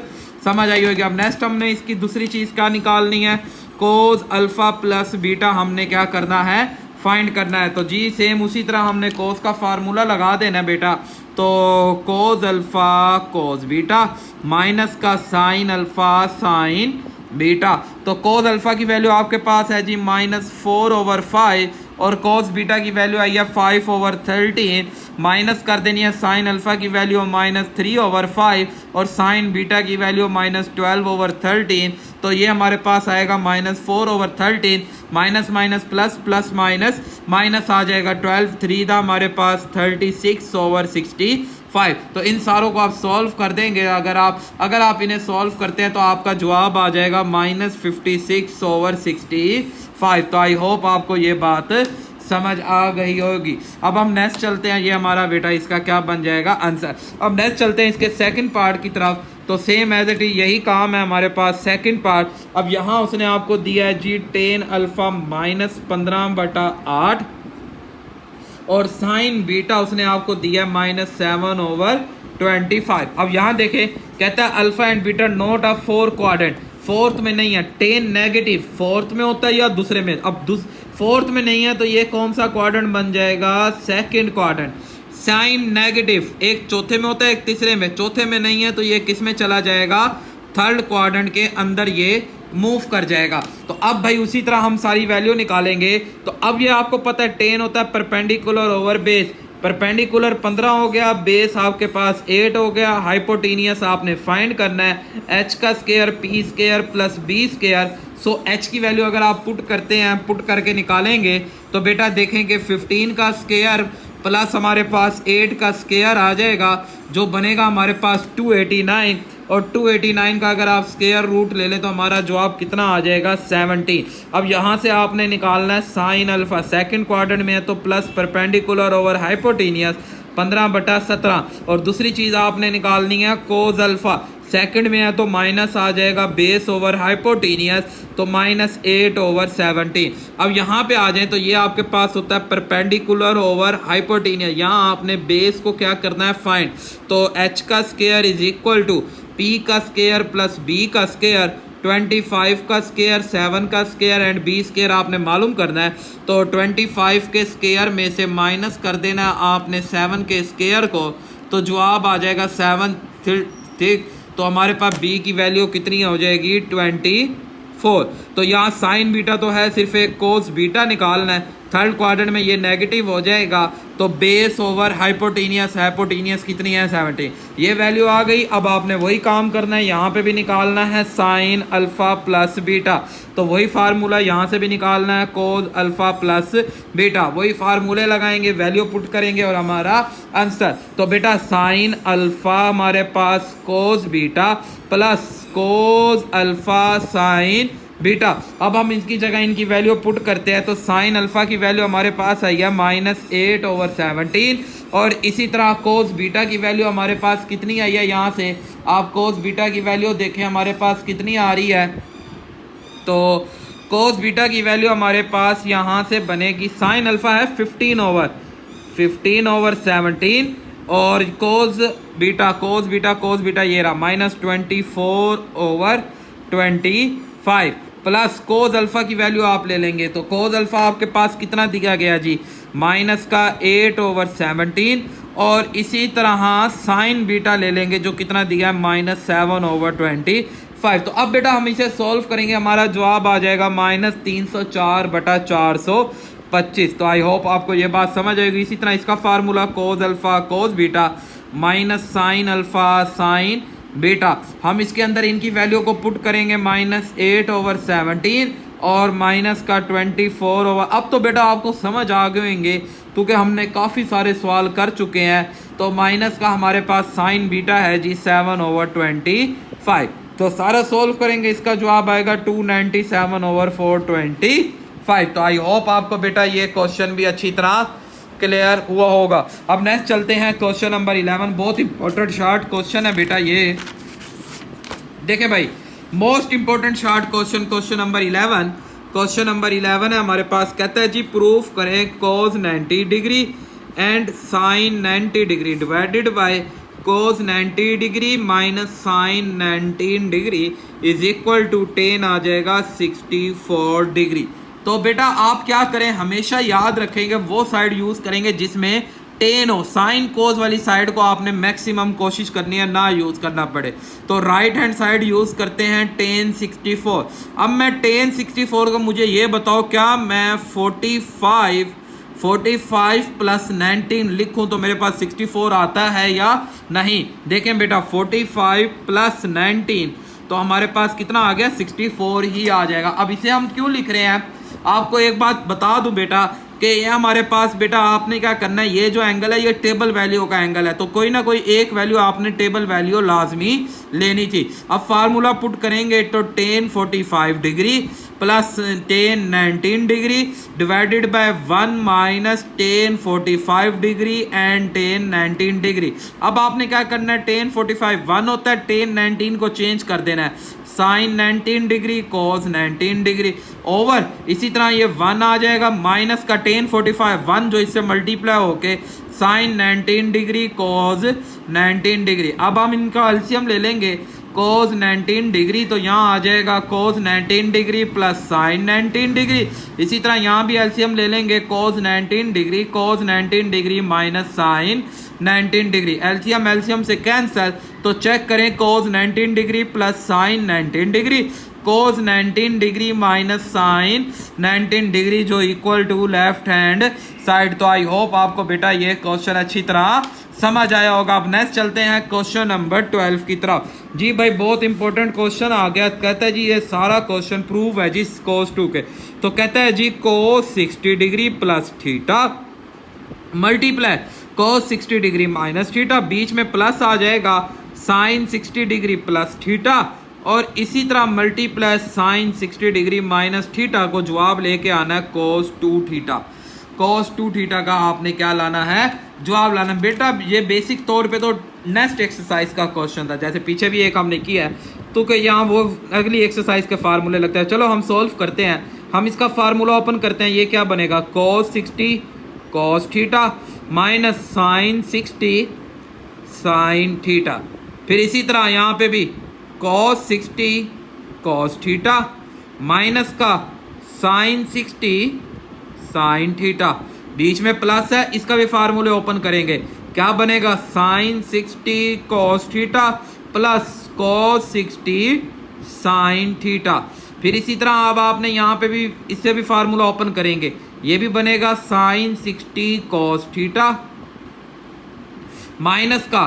समझ आई होगी। अब नेक्स्ट हमने इसकी दूसरी चीज़ क्या निकालनी है, कोस अल्फा प्लस बीटा हमने क्या करना है, फाइंड करना है। तो जी सेम उसी तरह हमने कोस का फार्मूला लगा देना बेटा, तो कोस अल्फा कोस बीटा माइनस का साइन अल्फा साइन बीटा। तो कोस अल्फा की वैल्यू आपके पास है जी -4/5 और कोस बीटा की वैल्यू आई है 5/13, माइनस कर देनी है साइन अल्फा की वैल्यू -3/5 और साइन बीटा की वैल्यू -12/13। तो ये हमारे पास आएगा -4/13, minus minus plus plus minus minus आ जाएगा 12, 3 था हमारे पास 36/65। तो इन सारों को आप सॉल्व कर देंगे। अगर आप इन्हें सॉल्व करते हैं तो आपका जवाब आ जाएगा -56/65। तो आई होप आपको ये बात समझ आ गई होगी। अब हम नेक्स्ट चलते हैं, ये हमारा बेटा इसका क्या बन जाएगा आंसर। अब नेक्स्ट चलते हैं इसके सेकंड पार्ट की तरफ। तो तो सेम एज इट इज यही काम है हमारे पास सेकंड पार्ट। अब यहाँ उसने आपको दिया है जी टेन अल्फा माइनस 15/8 और साइन बीटा उसने आपको दिया -7/25। अब यहाँ देखें कहता है alpha and beta not a four quadrant, fourth में नहीं है। टेन नेगेटिव फोर्थ में होता है या दूसरे में, अब फोर्थ में नहीं है तो ये कौन सा क्वाड्रेंट बन जाएगा, सेकंड क्वाड्रेंट। साइन नेगेटिव एक चौथे में होता है एक तीसरे में, चौथे में नहीं है तो ये किस में चला जाएगा, थर्ड क्वाड्रेंट के अंदर ये मूव कर जाएगा। तो अब भाई उसी तरह हम सारी वैल्यू निकालेंगे। तो अब ये आपको पता है टेन होता है परपेंडिकुलर ओवर बेस, परपेंडिकुलर 15 हो गया, बेस आपके पास 8 हो गया, हाइपोटेनियस आपने फाइंड करना है h का square p square plus b square. So h की वैल्यू अगर आप पुट करते हैं, पुट करके निकालेंगे तो बेटा देखेंगे 15 का स्क्वायर प्लस हमारे पास 8 का स्क्वायर आ जाएगा, जो बनेगा हमारे पास 289। और 289 का अगर आप स्क्वायर रूट ले लें तो हमारा जवाब कितना आ जाएगा, 17। अब यहाँ से आपने निकालना है साइन अल्फा, सेकंड क्वाड्रेंट में है तो प्लस परपेंडिकुलर ओवर हाइपोटेनियस 15/17। और दूसरी चीज़ आपने निकालनी है कोज अल्फा, सेकंड में है तो माइनस आ जाएगा बेस ओवर हाइपोटेनियस तो -8/17। अब यहाँ पे आ जाए तो ये आपके पास होता है परपेंडिकुलर ओवर हाइपोटेनियस। यहाँ आपने बेस को क्या करना है, फाइंड। तो h का square is equal to p का स्क्वायर प्लस b का स्क्वायर, 25 का स्क्वायर, 7 का स्क्वायर एंड b स्क्वायर आपने मालूम करना है। तो 25 के स्क्वायर में से माइनस कर देना है आपने 7 के स्क्वायर को, तो जवाब आ जाएगा 7। ठीक, तो हमारे पास b की वैल्यू कितनी हो जाएगी, 24। तो यहाँ साइन बीटा तो है, सिर्फ एक कोस बीटा निकालना है। थर्ड क्वाड्रेंट में ये नेगेटिव हो जाएगा तो बेस ओवर हाइपोटेनियस, हाइपोटेनियस कितनी है, 70। ये वैल्यू आ गई। अब आपने वही काम करना है, यहाँ पे भी निकालना है साइन अल्फा प्लस बीटा, तो वही फार्मूला यहाँ से भी निकालना है कोस अल्फा प्लस बीटा, वही फार्मूले लगाएंगे, वैल्यू पुट करेंगे और हमारा आंसर। तो बेटा साइन अल्फा हमारे पास cos beta plus cos alpha sine beta. अब हम इनकी जगह इनकी वैल्यू पुट करते हैं तो साइन अल्फा की वैल्यू हमारे पास आई है -8/17। और इसी तरह कोस बीटा की वैल्यू हमारे पास कितनी आई है, यहाँ से आप कोस बीटा की वैल्यू देखें हमारे पास कितनी आ रही है। तो कोस बीटा की वैल्यू हमारे पास यहाँ से बनेगी, साइन अल्फा है 15/17 और कोस बीटा ये रहा -24/25 प्लस कोस अल्फा की वैल्यू आप ले लेंगे तो कोस अल्फा आपके पास कितना दिया गया जी, -8/17 और इसी तरह साइन बीटा ले लेंगे जो कितना दिया है, -7/25। तो अब बेटा हम इसे सॉल्व करेंगे, हमारा जवाब आ जाएगा -304/425। तो आई होप आपको ये बात समझ आएगी। इसी तरह इसका फार्मूला कोस alpha cos beta minus sign alpha sign बेटा, हम इसके अंदर इनकी वैल्यू को पुट करेंगे -8/17 और माइनस का 24 अब तो बेटा आपको समझ आ गए होंगे क्योंकि हमने काफ़ी सारे सवाल कर चुके हैं। तो माइनस का हमारे पास साइन बीटा है जी 7/25। तो सारा सोल्व करेंगे, इसका जवाब आएगा 297/425। तो आई होप आपको बेटा ये क्वेश्चन भी अच्छी तरह क्लियर हुआ होगा। अब नेक्स्ट चलते हैं क्वेश्चन नंबर 11। बहुत इंपॉर्टेंट शॉर्ट क्वेश्चन है बेटा ये, देखें भाई, most important short question, question number 11। Question number 11 है हमारे पास, कहता है जी प्रूफ करें cos 90 degree and sine 90 degree divided by cos 90 degree minus sine 19 degree is equal to 10 आ जाएगा 64 डिग्री। तो बेटा आप क्या करें, हमेशा याद रखेंगे वो साइड यूज करेंगे जिसमें टेन हो। साइन कोस वाली साइड को आपने मैक्सिमम कोशिश करनी है ना यूज करना पड़े। तो राइट हैंड साइड यूज करते हैं टेन 64। अब मैं टेन 64 को मुझे ये बताओ क्या मैं 45 प्लस 19 लिखूं तो मेरे पास 64 आता है या नहीं। देखें बेटा 45 प्लस 19 तो हमारे पास कितना आ गया, 64 ही आ जाएगा। अब इसे हम क्यों लिख रहे हैं, आपको एक बात बता दूं बेटा कि ये हमारे पास बेटा आपने क्या करना है, ये जो एंगल है ये टेबल वैल्यू का एंगल है, तो कोई ना कोई एक वैल्यू आपने टेबल वैल्यू लाजमी लेनी थी। अब फार्मूला पुट करेंगे तो ten 45 degree plus ten 19 degree divided by 1 minus ten 45 degree and ten 19 degree. अब आपने क्या करना है, टेन 45 1 होता है, टेन 19 को चेंज कर देना है, sine 19 degree cos 19 degree over, इसी तरह ये 1 आ जाएगा माइनस का टेन 45 1 जो इससे मल्टीप्लाई होके साइन 19 डिग्री कॉस 19 डिग्री। अब हम इनका एलसीएम ले लेंगे, cos 19 डिग्री तो यहाँ आ जाएगा cos 19 degree plus sine 19 degree. इसी तरह यहाँ भी एलसीएम ले लेंगे, cos 19 degree cos 19 degree minus sine 19 degree. LCM से कैंसल, तो चेक करें cos 19 degree plus sine 19 degree, cos 19 degree minus sine 19 degree जो equal to left hand side. तो आई होप आपको बेटा ये क्वेश्चन अच्छी तरह समझ आया होगा। अब नेक्स्ट चलते हैं क्वेश्चन नंबर 12 की तरफ। जी भाई बहुत इंपॉर्टेंट क्वेश्चन आ गया। कहता है जी ये सारा क्वेश्चन प्रूव है जी cos 2 के। तो कहता है जी cos 60 degree plus theta multiply cos 60 degree minus theta, बीच में प्लस आ जाएगा साइन 60 डिग्री प्लस थीटा, और इसी तरह multiply sine 60 degree minus theta को जवाब लेके आना है cos 2 थीटा। cos 2 थीटा का आपने क्या लाना है, जवाब लाना बेटा। ये बेसिक तौर पे तो नेक्स्ट एक्सरसाइज का क्वेश्चन था, जैसे पीछे भी एक हमने किया है, तो कि यहाँ वो अगली एक्सरसाइज के फार्मूले लगते हैं। चलो हम सॉल्व करते हैं, हम इसका फार्मूला ओपन करते हैं। ये क्या बनेगा, cos 60 cos theta minus sine 60 sine theta, फिर इसी तरह यहाँ पे भी cos 60 cos थीटा माइनस का साइन 60 साइन थीटा, बीच में प्लस है, इसका भी फार्मूले ओपन करेंगे। क्या बनेगा, sine 60 cos theta plus cos 60 sine theta, फिर इसी तरह अब आपने यहाँ पे भी इससे भी फार्मूला ओपन करेंगे। ये भी बनेगा साइन 60 cos थीटा माइनस का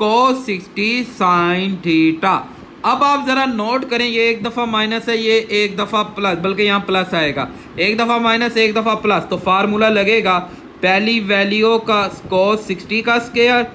cos 60 साइन थीटा। अब आप जरा नोट करें, ये एक दफा माइनस है, ये एक दफा प्लस, बल्कि यहाँ प्लस आएगा, एक दफा माइनस एक दफा प्लस, तो फार्मूला लगेगा पहली वैल्यू का cos 60 का स्क्वायर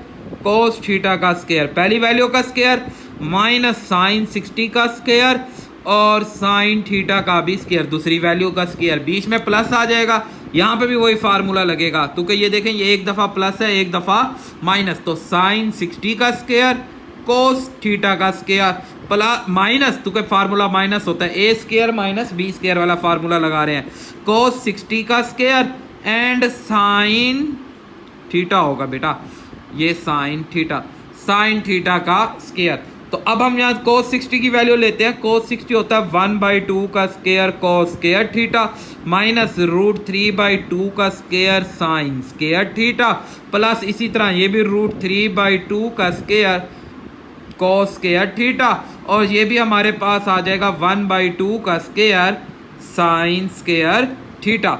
cos थीटा का स्क्वायर, पहली वैल्यू का स्क्वायर माइनस साइन 60 का स्क्वायर और साइन थीटा का भी स्क्वायर, दूसरी वैल्यू का स्क्वायर, बीच में प्लस आ जाएगा। यहाँ पे भी वही फार्मूला लगेगा, क्योंकि ये देखें ये एक दफा प्लस है एक दफा माइनस, तो साइन 60 का स्क्वायर cos थीटा का स्क्वायर प्लस माइनस, तो फार्मूला माइनस होता है, ए स्क्वायर माइनस बी स्क्वायर वाला फार्मूला लगा रहे हैं, cos 60 का स्क्वायर एंड साइन थीटा होगा बेटा, ये साइन थीटा का स्क्वायर। तो अब हम यहाँ cos 60 की वैल्यू लेते हैं, cos 60 होता है 1/2 का square cos square theta minus √3/2 का square sine square theta, plus इसी तरह ये भी √3/2 का स्क्वायर cos स्क्वायर थीटा, और ये भी हमारे पास आ जाएगा 1/2 का स्क्वायर साइन स्क्वायर थीटा।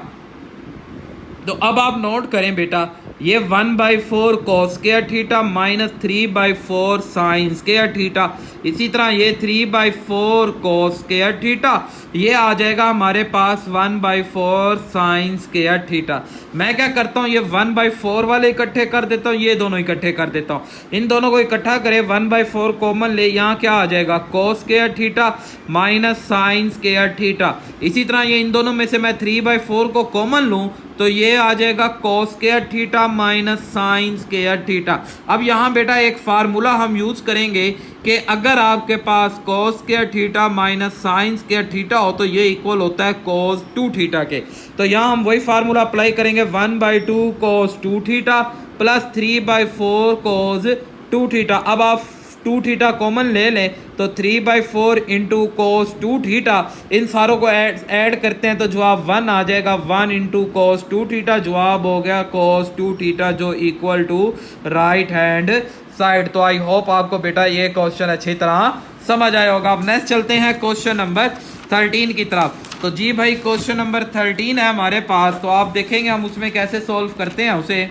तो अब आप नोट करें बेटा, ये 1/4 cos square theta minus 3/4 sine square theta, इसी तरह ये 3/4 cos स्क्वायर थीटा, ये आ जाएगा हमारे पास 1/4 साइन स्क्वायर थीटा। मैं क्या करता हूँ, ये 1/4 वाले इकट्ठे कर देता हूँ, ये दोनों इकट्ठे कर देता हूँ, इन दोनों को इकट्ठा करें 1/4 कॉमन ले, यहाँ क्या आ जाएगा cos square theta minus sine square theta. इसी तरह ये इन दोनों में से मैं 3/4 को कॉमन लूँ तो ये आ जाएगा cos square theta minus sine square theta. अब यहाँ बेटा एक फार्मूला हम यूज करेंगे कि अगर आपके पास cos square theta minus sine square theta हो तो ये इक्वल होता है cos 2 थीटा के। तो यहाँ हम वही फार्मूला अप्लाई करेंगे, 1/2 cos 2 theta plus 3/4 cos 2 theta. अब आप 2 थीटा कॉमन ले लें तो 3/4 इंटू cos 2 थीटा, इन सारों को ऐड करते हैं तो जवाब 1 आ जाएगा, 1 इंटू cos 2 थीटा, जवाब हो गया cos 2 थीटा जो equal to right hand side. तो आई होप आपको बेटा ये क्वेश्चन अच्छी तरह समझ आया होगा। अब नेक्स्ट चलते हैं क्वेश्चन नंबर 13 की तरफ। तो जी भाई क्वेश्चन नंबर 13 है हमारे पास, तो आप देखेंगे हम उसमें कैसे सॉल्व करते हैं उसे।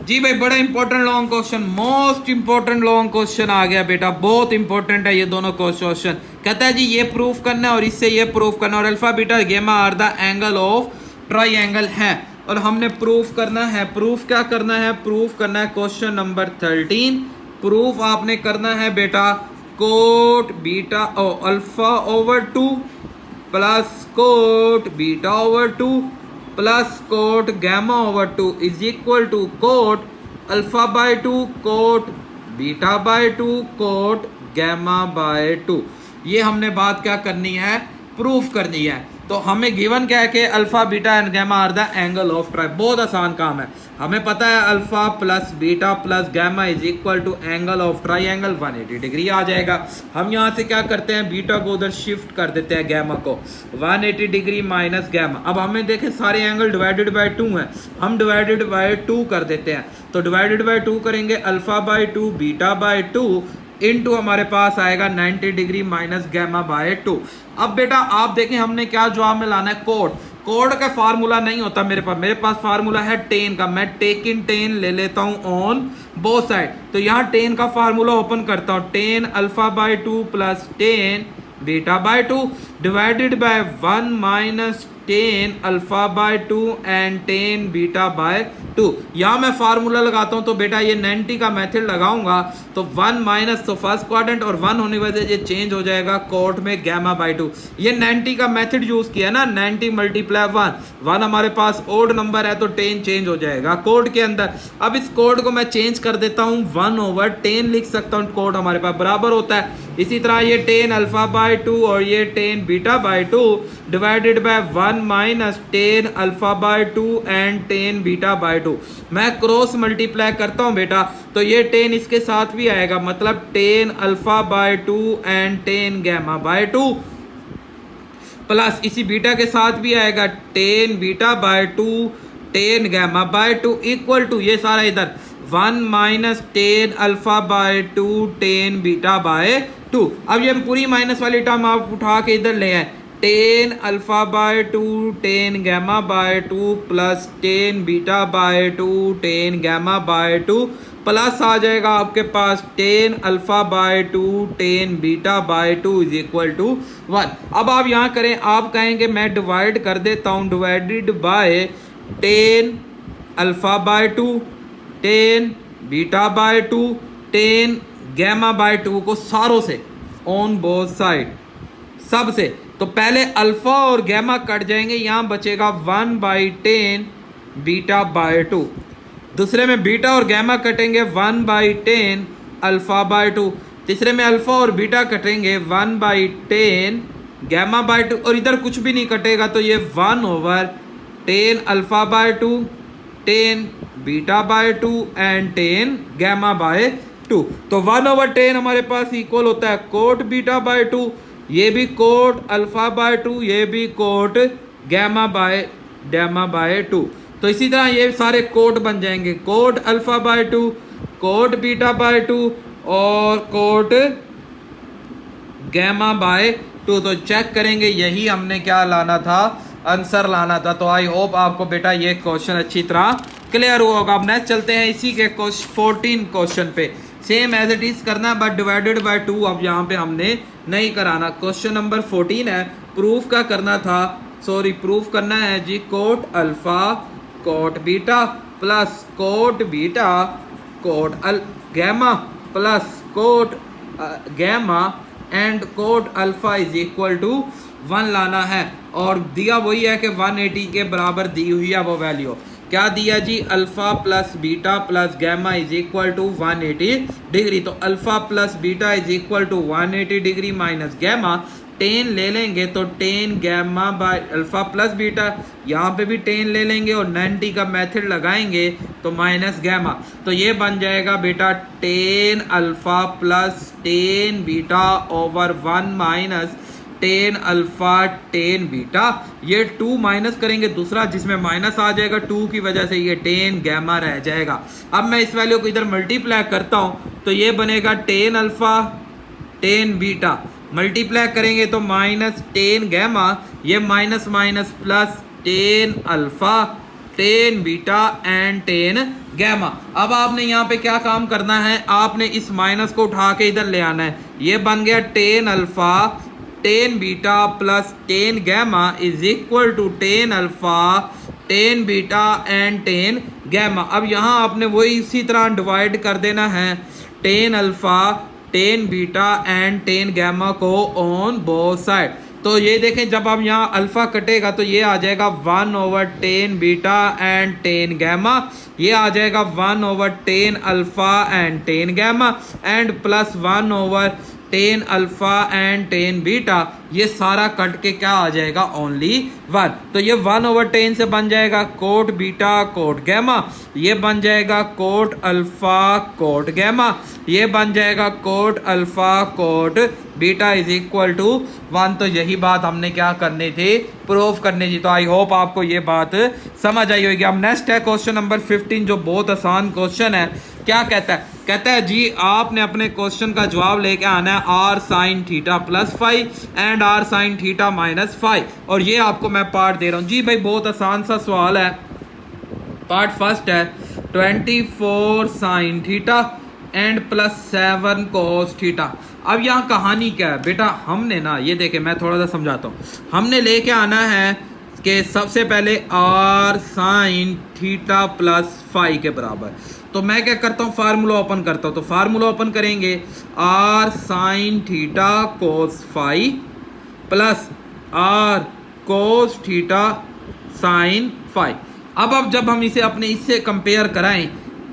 जी भाई बड़ा important long question, most important long question आ गया बेटा, बहुत इंपॉर्टेंट है ये दोनों क्वेश्चन। कहता है जी ये प्रूफ करना है और इससे ये प्रूफ करना, और alpha beta gamma are the angle of triangle है, और हमने प्रूफ करना है। प्रूफ क्या करना है, प्रूफ करना है क्वेश्चन नंबर 13। प्रूफ आपने करना है बेटा cot beta alpha over 2 plus cot beta over 2 plus cot gamma over 2 is equal to cot alpha by 2 cot beta by 2 cot gamma by 2। ये हमने बात क्या करनी है, प्रूफ करनी है। तो हमें गिवन क्या है कि alpha beta and gamma are the angle of triangle. बहुत आसान काम है, हमें पता है alpha plus beta plus gamma is equal to angle of triangle 180 degree आ जाएगा। हम यहाँ से क्या करते हैं, बीटा को उधर शिफ्ट कर देते हैं, गैमा को 180 डिग्री माइनस गैमा। अब हमें देखें सारे एंगल डिवाइडेड बाय 2 है, हम डिवाइडेड बाय 2 कर देते हैं। तो डिवाइडेड बाय 2 करेंगे, alpha by 2 beta by 2 into हमारे पास आएगा 90 डिग्री माइनस गैमा बाय 2। अब बेटा आप देखें हमने क्या जवाब में लाना है, कोड। कोड का फार्मूला नहीं होता मेरे पास फार्मूला है टेन का। मैं टेक इन टेन ले लेता हूं ऑन बोथ साइड। तो यहाँ टेन का फार्मूला ओपन करता हूं, tan alpha by 2 plus tan beta by 2 divided by 1 minus tan alpha by 2 and tan beta by 2। यहाँ मैं फार्मूला लगाता हूँ तो बेटा ये 90 का मेथड लगाऊंगा तो 1 माइनस, तो फर्स्ट क्वाड्रेंट और 1 होने की वजह से ये चेंज हो जाएगा कोट में गैमा बाय 2। ये 90 का मेथड यूज किया ना, 90 मल्टीप्लाई 1 हमारे पास ओड नंबर है तो 10 चेंज हो जाएगा कोड के अंदर। अब इस कोड को मैं चेंज कर देता हूँ, 1/10 लिख सकता हूँ, कोड हमारे पास बराबर होता है। इसी तरह ये 10 अल्फा बाय 2 और ये 10 beta by 2 divided by 1 minus 10 alpha by 2 and 10 beta by 2। मैं क्रॉस मल्टीप्लाई करता हूं बेटा तो ये 10 इसके साथ भी आएगा, मतलब 10 alpha by 2 and 10 gamma by 2 plus इसी बीटा के साथ भी आएगा 10 beta by 2 10 gamma by 2 equal to ये सारा इधर 1 minus 10 alpha by 2 10 beta by 2। अब ये पूरी माइनस वाली टर्म आप उठा के इधर ले आए, 10 alpha by 2 10 gamma by 2 plus 10 beta by 2 10 gamma by 2 plus आ जाएगा आपके पास 10 alpha by 2 10 beta by 2 is equal to 1। अब आप यहाँ करें, आप कहेंगे मैं डिवाइड कर देता हूँ, divided by 10 alpha by 2 10 beta by 2 10 gamma by 2 को सारों से ऑन बोथ साइड सब से। तो पहले अल्फा और गैमा कट जाएंगे, यहाँ बचेगा 1/10 बीटा बाय 2। दूसरे में बीटा और गैमा कटेंगे 1/10 अल्फा बाय 2। तीसरे में अल्फा और बीटा कटेंगे 1/10 गैमा बाय 2 और इधर कुछ भी नहीं कटेगा तो ये 1/10 alpha by 2 10 beta by 2 and 10 gamma by 2। तो 1/10 हमारे पास इक्वल होता है कोट बीटा बाय 2, ये भी कोट अल्फा बाय 2, ये भी कोट गैमा बाय 2। तो इसी तरह ये सारे कोट बन जाएंगे, cot alpha by 2 cot beta by 2 और कोट गैमा बाय 2। तो चेक करेंगे यही हमने क्या लाना था, आंसर लाना था। तो आई होप आपको बेटा ये क्वेश्चन अच्छी तरह क्लियर हुआ होगा। अब नेक्स्ट चलते हैं इसी के 14 क्वेश्चन पे, सेम एज इट इज करना है बट डिवाइडेड बाय 2 अब यहाँ पे हमने नहीं कराना। क्वेश्चन नंबर 14 है, प्रूफ का करना था, सॉरी प्रूफ करना है जी, cot alpha cot beta plus cot beta cot gamma plus cot gamma and cot alpha is equal to 1 लाना है। और दिया वही है कि 180 के बराबर दी हुई है वो वैल्यू। क्या दिया जी, alpha plus beta plus gamma is equal to 180 degree. तो alpha plus beta is equal to 180 degree minus gamma, 10 ले लेंगे तो 10 gamma by alpha plus beta, यहाँ पे भी 10 ले लेंगे और 90 का मेथड लगाएंगे तो माइनस गैमा। तो ये बन जाएगा बेटा 10 alpha plus 10 beta over 1 minus 10 alpha 10 beta. ये 2 माइनस करेंगे दूसरा जिसमें माइनस आ जाएगा 2 की वजह से, ये 10 गैमा रह जाएगा। अब मैं इस वैल्यू को इधर मल्टीप्लाई करता हूँ तो ये बनेगा 10 अल्फा 10 बीटा, मल्टीप्लाई करेंगे तो माइनस 10 गैमा, ये minus minus plus 10 alpha 10 beta and 10 gamma. अब आपने यहाँ पे क्या काम करना है, आपने इस माइनस को उठा के इधर ले आना है। ये बन गया 10 alpha 10 beta plus 10 gamma is equal to 10 alpha 10 beta and 10 gamma. अब यहाँ आपने वही इसी तरह डिवाइड कर देना है, 10 alpha ten beta and ten gamma को ऑन बोथ साइड। तो ये देखें जब हम यहाँ अल्फा कटेगा तो ये आ जाएगा 1/10 बीटा एंड 10 गैमा, ये आ जाएगा 1/10 alpha and 10 gamma and plus 1/10 alpha and 10 beta. ये सारा कट के क्या आ जाएगा ओनली 1। तो ये 1/10 से बन जाएगा कोट बीटा कोट गैमा, ये बन जाएगा कोट अल्फा कोट गैमा, ये बन जाएगा cot alpha cot beta is equal to 1। तो यही बात हमने क्या करनी थी, प्रूफ करनी थी। तो आई होप आपको ये बात समझ आई होगी। अब नेक्स्ट है क्वेश्चन नंबर 15 जो बहुत आसान क्वेश्चन है। क्या कहता है, कहता है जी आपने अपने क्वेश्चन का जवाब लेके आना है R sine theta plus 5 and R sine theta minus 5। और ये आपको मैं पार्ट दे रहा हूँ जी भाई, बहुत आसान सा सवाल है। पार्ट फर्स्ट है 24 sine theta and plus 7 cos theta. अब यहाँ कहानी क्या है बेटा, हमने ना ये देखे मैं थोड़ा सा समझाता हूँ। हमने लेके आना है कि सबसे पहले आर साइन थीटा प्लस 5 के बराबर। तो मैं क्या करता हूँ, फार्मूला ओपन करता हूँ। तो फार्मूला ओपन करेंगे R sine theta cos 5 plus R cos theta sine 5। अब जब हम इसे अपने इससे कंपेयर कराएं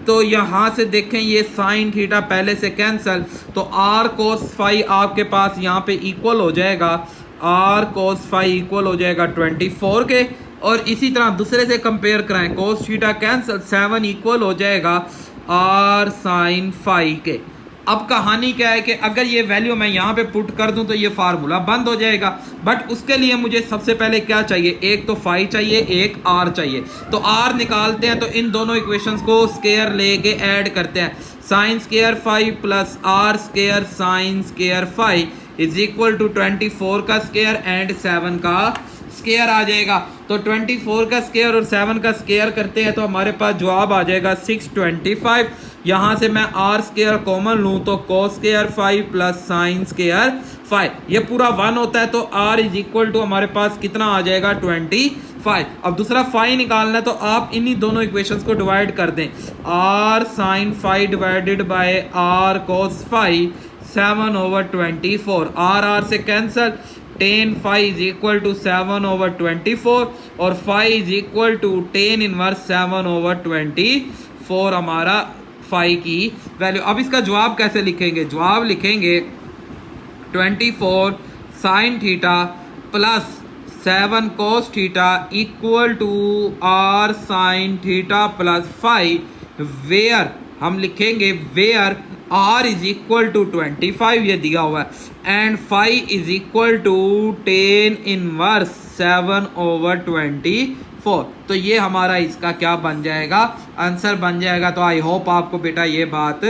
तो यहाँ से देखें ये साइन थीटा पहले से कैंसिल, तो आर कोस 5 आपके पास यहाँ पे इक्वल हो जाएगा, आर कोस 5 इक्वल हो जाएगा 24 के। और इसी तरह दूसरे से कंपेयर कराएं, कोस थीटा कैंसिल, 7 इक्वल हो जाएगा आर साइन 5 के। अब कहानी क्या है कि अगर ये वैल्यू मैं यहाँ पे पुट कर दूं तो ये फार्मूला बंद हो जाएगा। बट उसके लिए मुझे सबसे पहले क्या चाहिए, एक तो 5 चाहिए, एक r चाहिए। तो r निकालते हैं, तो इन दोनों इक्वेशंस को स्क्वायर लेके ऐड करते हैं। Sine square 5 plus R square sine square 5 is equal to 24 का स्क्वायर एंड 7 का स्क्वायर आ जाएगा। तो 24 का स्क्वायर और 7 का स्क्वायर करते हैं तो हमारे पास जवाब आ जाएगा 625। यहाँ से मैं आर स्क्वायर कॉमन लूँ तो cos square 5 plus sign square 5, ये पूरा 1 होता है। तो r इज इक्वल टू हमारे पास कितना आ जाएगा 25। अब दूसरा 5 निकालना है तो आप इन्हीं दोनों इक्वेशंस को डिवाइड कर दें। r sine 5 divided by r cos 5, 7/24। r से कैंसिल, 10 5 इज इक्वल टू 7/24 और 5 इज इक्वल टू 10 इनवर्स 7/24 हमारा 5 की वैल्यू। अब इसका जवाब कैसे लिखेंगे, जवाब लिखेंगे 24 sine theta plus 7 cos theta equal to R sine theta plus 5, where हम लिखेंगे where r is equal to 25 ये दिया हुआ है and 5 is equal to 10 inverse 7/24। तो ये हमारा इसका क्या बन जाएगा, आंसर बन जाएगा। तो आई होप आपको बेटा ये बात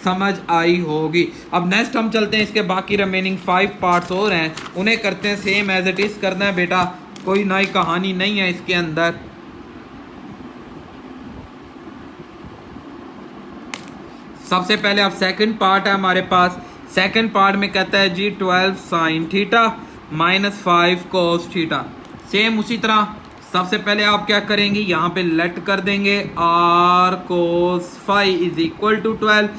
समझ आई होगी। अब नेक्स्ट हम चलते हैं, इसके बाकी रिमेनिंग 5 पार्ट्स और हैं, उन्हें करते हैं सेम एज इट इज करना है बेटा, कोई नई कहानी नहीं है इसके अंदर। सबसे पहले अब सेकंड पार्ट है हमारे पास। सेकंड पार्ट में कहता है जी 12 sign theta minus 5 cos theta. Same उसी तरह सबसे पहले आप क्या करेंगे, यहाँ पे लेट कर देंगे r cos 5 is equal to 12,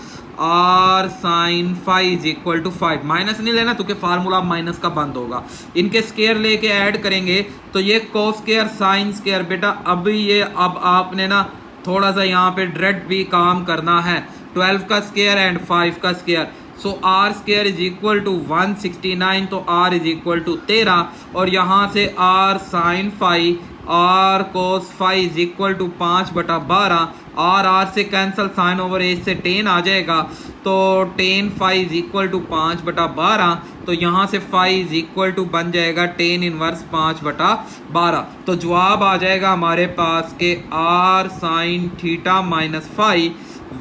r sine 5 is equal to 5। Minus नहीं लेना क्योंकि फार्मूला माइनस का बंद होगा। इनके स्क्वायर लेके ऐड करेंगे तो ये कोस स्क्वायर साइन स्क्वायर बेटा। अब आपने ना थोड़ा सा यहाँ पे डायरेक्ट भी काम करना है, 12 का स्क्वायर एंड 5 का square. So R square is equal to 169, तो r इज इक्वल टू 13 और यहाँ से r sine 5 r cos 5 is equal to 5/12। r से कैंसिल, साइन ओवर एज से 10 आ जाएगा तो 10 5 इज इक्वल टू 5/12। तो यहाँ से 5 इज इक्वल टू बन जाएगा 10 इनवर्स 5/12। तो जवाब आ जाएगा हमारे पास के r sine theta minus 5,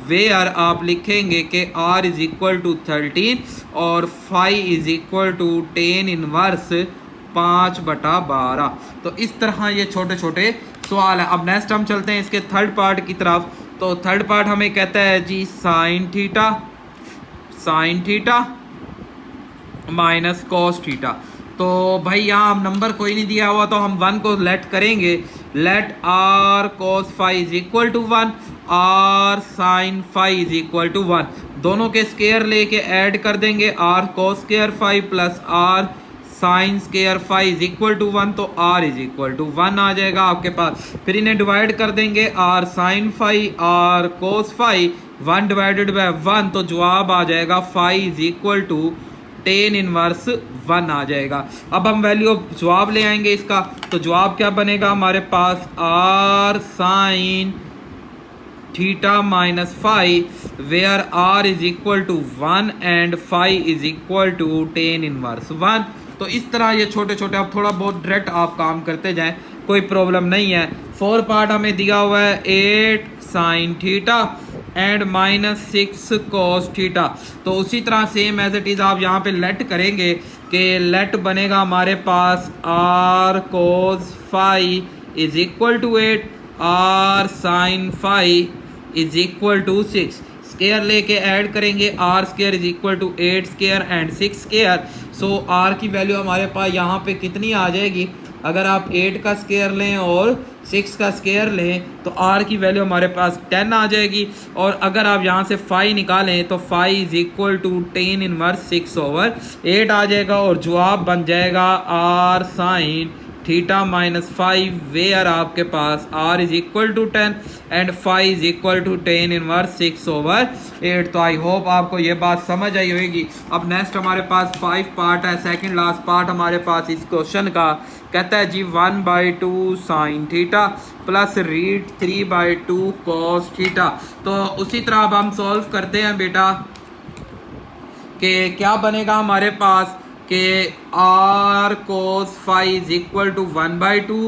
where आप लिखेंगे कि r इज इक्वल टू 13 और 5 इज इक्वल टू 10 इनवर्स 5/12। तो इस तरह ये छोटे छोटे सवाल है। अब नेक्स्ट हम चलते हैं इसके थर्ड पार्ट की तरफ। तो थर्ड पार्ट हमें कहता है जी sine theta minus cos theta. तो भाई यहाँ नंबर कोई नहीं दिया हुआ तो हम 1 को लेट करेंगे, let r cos 5 is equal to 1, r sin 5 is equal to 1। दोनों के स्केयर लेके ऐड कर देंगे, R cos square phi plus R sine square phi is equal to 1, तो आर इज इक्वल टू 1 आ जाएगा आपके पास। फिर इन्हें डिवाइड कर देंगे, R sine phi R cos phi 1 divided by 1, तो जवाब आ जाएगा phi is equal to tan inverse 1 आ जाएगा। अब हम वैल्यू जवाब ले आएंगे इसका, तो जवाब क्या बनेगा हमारे पास, r sine theta minus phi where r is equal to 1 and phi is equal to tan inverse 1। तो इस तरह ये छोटे छोटे अब थोड़ा बहुत डायरेक्ट आप काम करते जाएं, कोई प्रॉब्लम नहीं है। 4 पार्ट हमें दिया हुआ है 8 sign theta and minus 6 cos theta. तो उसी तरह सेम एज इट इज़ आप यहाँ पे लेट करेंगे कि लेट बनेगा हमारे पास r cos phi is equal to 8, r sine phi is equal to 6। Square लेके ऐड करेंगे, r square is equal to 8 square and 6 square. So r की वैल्यू हमारे पास यहाँ पे कितनी आ जाएगी, अगर आप 8 का स्केयर लें और 6 का स्केयर लें तो आर की वैल्यू हमारे पास 10 आ जाएगी। और अगर आप यहाँ से फाई निकालें तो phi is equal to 10 inverse 6/8 आ जाएगा और जवाब बन जाएगा r sine theta minus phi where आपके पास are is equal to 10 and phi is equal to 10 inverse 6/8। तो आई होप आपको ये बात समझ आई होगी। अब नेक्स्ट हमारे पास 5 पार्ट है, सेकंड लास्ट पार्ट हमारे पास इस क्वेश्चन का कहता है जी 1/2 sign theta plus read 3/2 cos theta. तो उसी तरह अब हम सॉल्व करते हैं बेटा कि क्या बनेगा हमारे पास कि R cos five is equal to 1/2,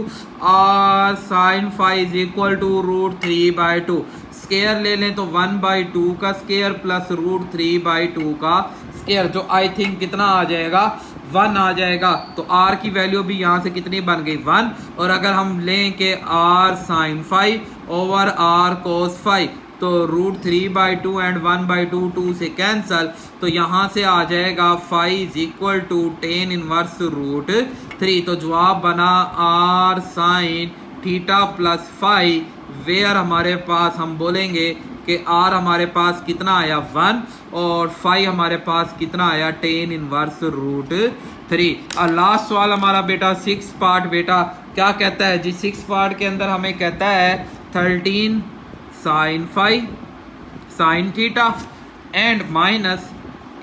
R sine five is equal to √3/2। Square ले लें तो 1/2 का स्केयर प्लस √3/2 का स्केयर, जो आई थिंक कितना आ जाएगा 1 आ जाएगा। तो आर की वैल्यू भी यहाँ से कितनी बन गई 1। और अगर हम लें कि R sine five over R cos five तो √3/2 एंड 1/2 2 से कैंसल, तो यहाँ से आ जाएगा five is equal to 10 inverse √3। तो जवाब बना R sine theta plus five where हमारे पास हम बोलेंगे कि आर हमारे पास कितना आया 1 और फाइव हमारे पास कितना आया 10 इनवर्स √3। और लास्ट सवाल हमारा बेटा 6 पार्ट बेटा क्या कहता है जी, 6 पार्ट के अंदर हमें कहता है 13 sine five sine theta and minus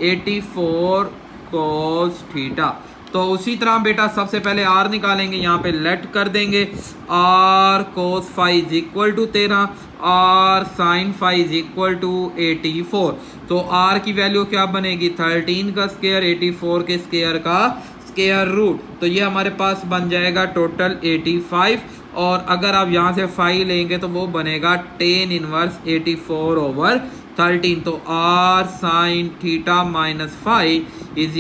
84 cos theta. तो उसी तरह बेटा सबसे पहले आर निकालेंगे, यहाँ पे लेट कर देंगे R cos five is equal to 13, R sine five is equal to 84। तो आर की वैल्यू क्या बनेगी 13 का स्केयर 84 के स्केयर का स्केयर रूट, तो ये हमारे पास बन जाएगा टोटल 85। और अगर आप यहाँ से 5 लेंगे तो वो बनेगा 10 इनवर्स 84/13। तो R sine theta minus five is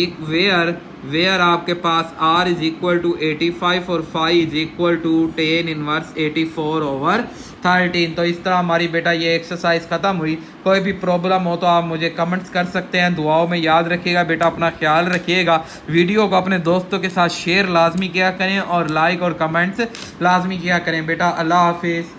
where आपके पास आर इज इक्वल टू 85 और five is equal to 10 inverse 84/13। तो इस तरह हमारी बेटा ये एक्सरसाइज खत्म हुई। कोई भी प्रॉब्लम हो तो आप मुझे कमेंट्स कर सकते हैं। दुआओं में याद रखिएगा बेटा, अपना ख्याल रखिएगा। वीडियो को अपने दोस्तों के साथ शेयर लाजमी किया करें और लाइक और कमेंट्स लाजमी किया करें बेटा। अल्लाह हाफिज़।